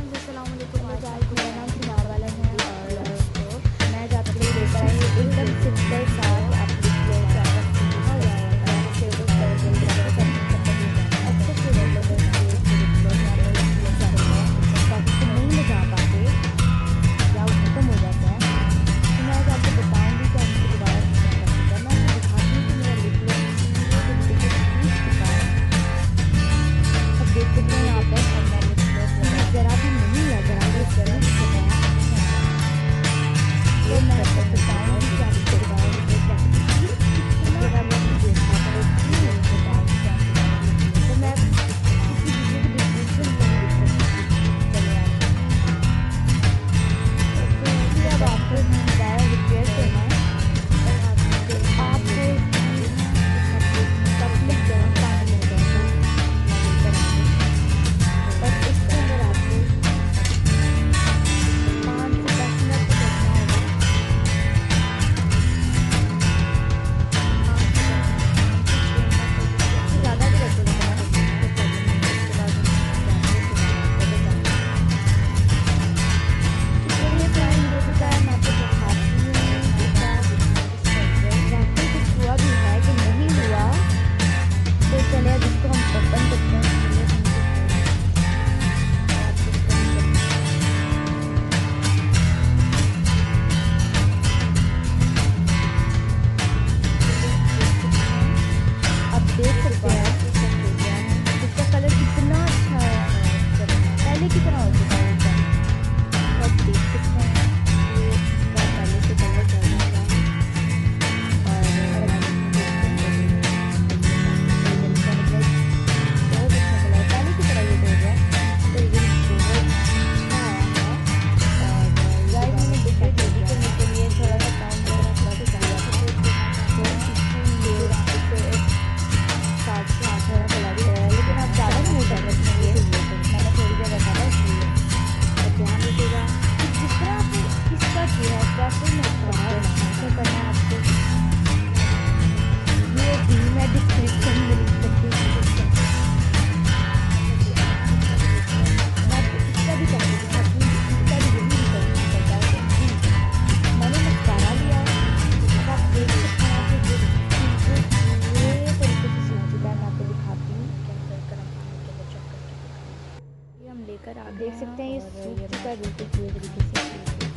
अस्सलाम वालेकुम। आज मेरा नाम सिनार वाला है और मैं ज़्यादा के लिए लेकर आई हूँ एकदम सिंपल सा कि आप लिख लो क्या लिखा हुआ होता है टेबल पर अच्छे से लिख लो या तो लिख सकते हैं टॉपिक पे नहीं ले जा पाते या वो खत्म हो जाता है तो मैं आज आपको बताऊँगी कि आप इसको दोबारा किस तरह कर सकते हैं। मैं आपको दिखाती हूँ कि मेरा लिख लो पूरे तरीके से सीख चुका है। अब देख सकते हैं यहाँ पर अब मैं लिख लो ज़रा भी नहीं है ज़रा भी ज़रा भी चुका है। तो मैं आपको बताऊँगी कि आप इसको दोबारा लिख लो कैसे अगर आप देखा करो तो मैं इसी वीडियो की डिस्क्रिप्शन में लिख सकती हूँ। चलिए अब आपको दोबारा रिक्वेस्ट करना है आपको कप में गर्म पानी हो जाएगा और इसके अंदर आपको 5 से 10 मिनट तक रखना होगा। ज़्यादा भी रख दो चलिए टाइम हो चुका है। मैं आपको दिखाती हूँ वाकई कुछ हुआ भी है कि नहीं हुआ। तो चलिए अब इसको हम ओपन करते हैं। आप देख सकते हैं इसका कलर कितना अच्छा है पहले की तरह हो चुका है इसका। तो आप देख सकते हैं ये इसका पहले से कलर चल रहा है और बहुत अच्छा कलर पहले की तरह ये हो गया। तो ये बहुत अच्छा आया है और गाइस मैंने डिग्री रेडी करने के लिए थोड़ा सा टाइम वगैरह लग गया तो इसीलिए इसे 7 से 8 घंटा चला गया है लेकिन आप ज़्यादा नहीं कर रखेंगे मैंने थोड़ी देर रखा था इसलिए। और ध्यान रखिएगा कि जिस तरह आपने इसका किया है वैसे मैं कैसे करना है आपको ये भी मैं डिस्क्रिप्शन में लिख सकती हूँ। मैं आपको इसका भी कर दूँगी ताकि इसका भी यही करता है। मैंने मस्कारा लिया है अब आप देख सकते हैं कि ये पूरे तरीके से सूख चुका है। मैं आपको दिखाती हूँ ये हम लेकर आप देख सकते हैं ये सूख चुका है बिल्कुल पूरे तरीके से।